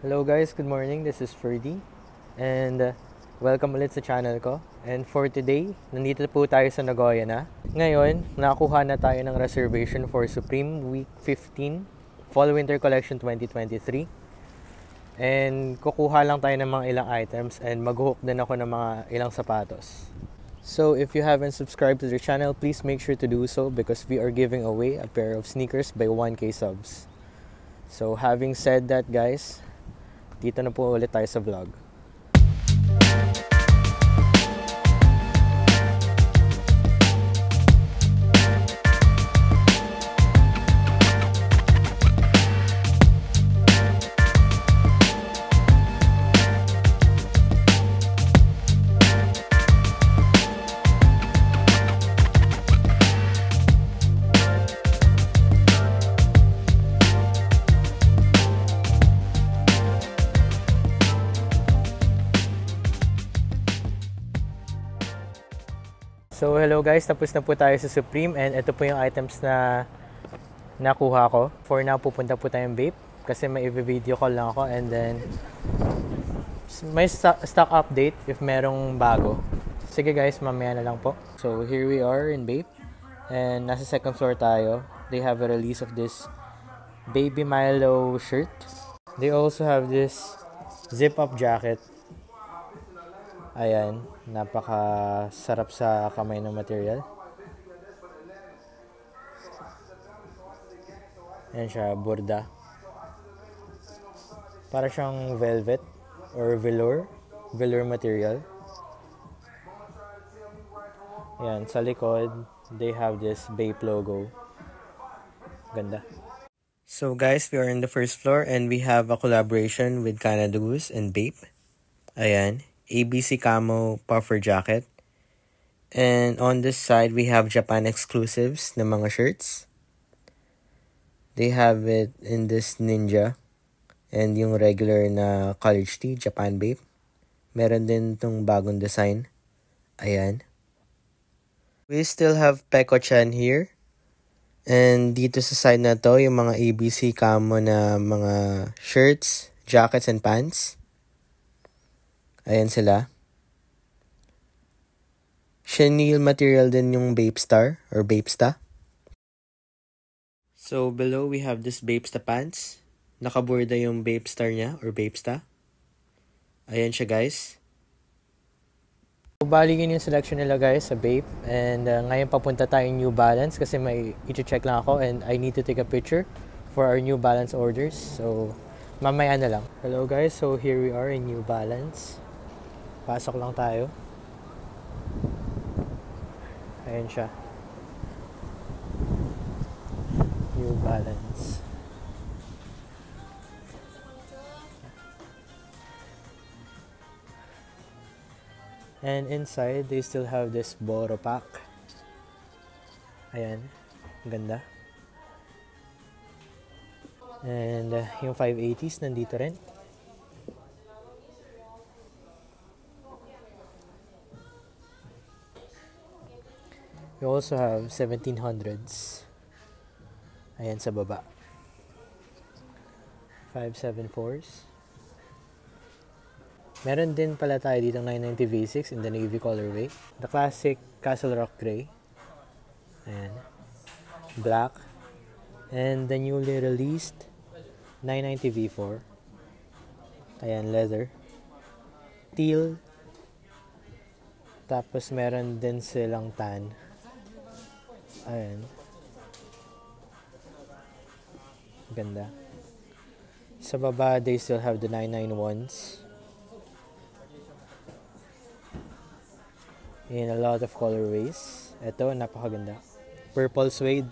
Hello guys, good morning. This is Ferdy and welcome ulit sa channel ko. And for today, nandito po tayo sa Nagoya na. Ngayon, nakakuha na tayo ng reservation for Supreme Week 15 Fall Winter Collection 2023. And kukuha lang tayo ng mga ilang items and mag-hook din ako ng mga ilang sapatos. So if you haven't subscribed to the channel, please make sure to do so because we are giving away a pair of sneakers by 1K subs. So having said that guys, dito na po ulit tayo sa vlog. So hello guys, tapos na po tayo sa Supreme and ito po yung items na nakuha ko. For now, pupunta po tayong vape kasi may i-video call lang ako and then may stock update if merong bago. Sige guys, mamaya na lang po. So here we are in vape and nasa second floor tayo. They have a release of this Baby Milo shirt. They also have this zip-up jacket. Ayan, napaka sarap sa kamay ng material. Ayan siya, burda. Para siyang velvet or velour material. Ayan, sa likod, they have this Bape logo. Ganda. So guys, we are in the first floor and we have a collaboration with Canada Goose and Bape. Ayan. ABC Camo Puffer Jacket. And on this side, we have Japan exclusives na mga shirts. They have it in this ninja. And yung regular na college tee, Japan Bape. Meron din tong bagong design. Ayan. We still have Peko-chan here. And dito sa side na to, yung mga ABC Camo na mga shirts, jackets, and pants. Ayan sila. Chenille material din yung Bapestar or Bapesta. So below we have this Bapesta pants. Nakaborda yung Bapestar niya or Bapesta. Ayan siya guys. So, bali yun yung selection nila guys sa Bape. And ngayon papunta tayong New Balance kasi may i-check lang ako and I need to take a picture for our New Balance orders. So mamaya na lang. Hello guys, so here we are in New Balance. Pasok lang tayo. Ayan siya. New Balance. And inside, they still have this Boro pack. Ayan. Ganda. And yung 580s nandito rin. We also have 1700s. Ayan sa baba. 574s. Meron din pala tayo dito 990 V6 in the navy colorway. The classic Castle Rock Gray. Ayan. Black. And the newly released 990 V4. Ayan, leather. Teal. Tapos meron din silang tan. Ayan. Ganda. Sa baba, they still have the 991s. In a lot of colorways. Ito, napakaganda. Purple suede.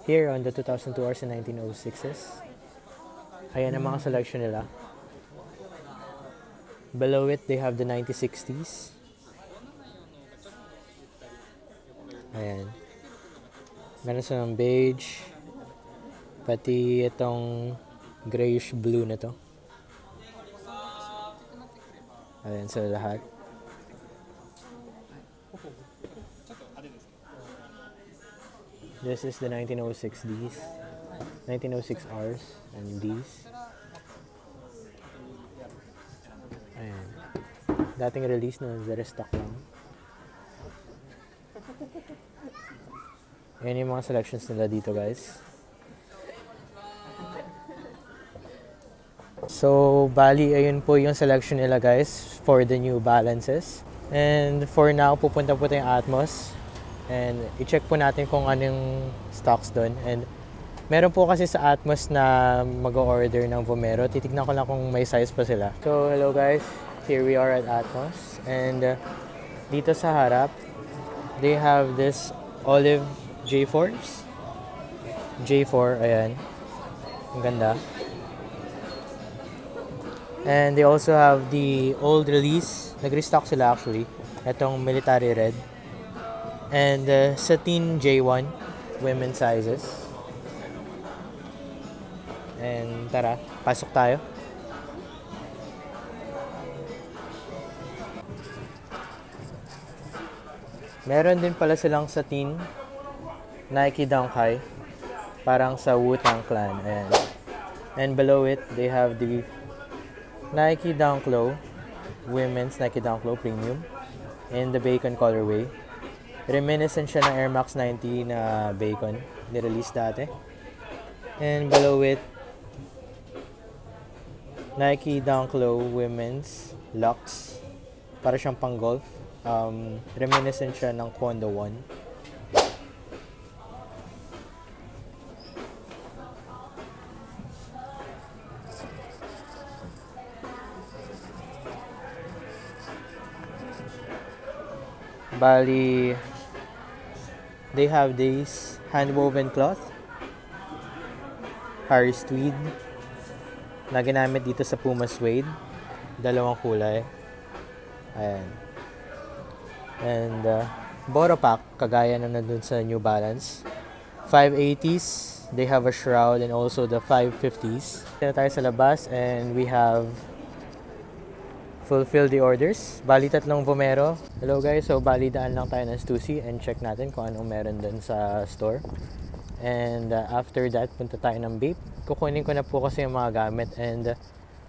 Here on the 2002 Rs and 1906s. Ayan ang mga selection nila. Below it, they have the 9060s. Ayan. Meron silang beige. Pati itong grayish blue na to. Ayan sa lahat. This is the 1906 Ds, 1906 Rs, and Ds. Ayan. Dating release na, restock lang. Ayan yung mga selections nila dito, guys. So, bali, ayun po yung selection nila, guys, for the New Balances. And for now, pupunta po tayong Atmos. And i-check po natin kung anong stocks doon. And meron po kasi sa Atmos na mag-order ng Vomero. Titignan ko lang kung may size pa sila. So, hello guys. Here we are at Atmos. And dito sa harap, they have this olive J4s. J4, ayan. Ang ganda. And they also have the old release. Nag-restock sila actually. Itong military red. And satin J1, women's sizes. And tara, pasok tayo. Meron din pala silang satin Nike Dunk High, parang sa Wu-Tang Clan. Ayan. And below it, they have the Nike Dunk Low, women's Nike Dunk Low Premium in the bacon colorway. Reminiscent siya ng Air Max 90 na bacon, nirelease dati. And below it, Nike Dunk Low women's Lux, para siyang pang golf. Reminiscent siya ng Kondo 1. Bali, they have this hand-woven cloth, Harris Tweed, na ginamit dito sa Puma Suede. Dalawang kulay. Ayan. And Boro Pack, kagaya na nandun sa New Balance. 580s, they have a shroud, and also the 550s. Ito tayo sa labas, and we have fulfill the orders. Bali, 3 Vomero. Hello guys, so bali daan lang tayo ng Stussy and check natin kung anong meron dun sa store. And after that, punta tayo ng Bape. Kukunin ko na po kasi yung mga gamit, and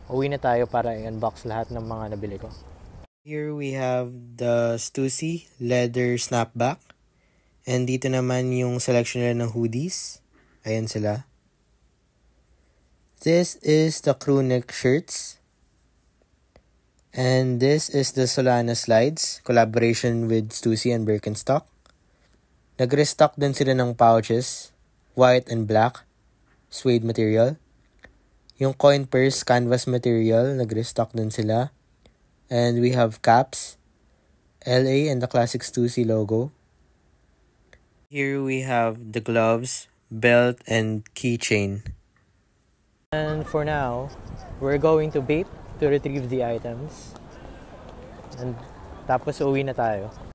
uwi na tayo para i-unbox lahat ng mga nabili ko. Here we have the Stussy leather snapback. And dito naman yung selection nila ng hoodies. Ayan sila. This is the crew neck shirts. And this is the Solana slides, collaboration with Stussy and Birkenstock. Nag-restock din sila ng pouches, white and black, suede material. Yung coin purse canvas material, nag-restock din sila. And we have caps, LA and the classic Stussy logo. Here we have the gloves, belt, and keychain. And for now, we're going to Bape to retrieve the items. And tapos uwi na tayo.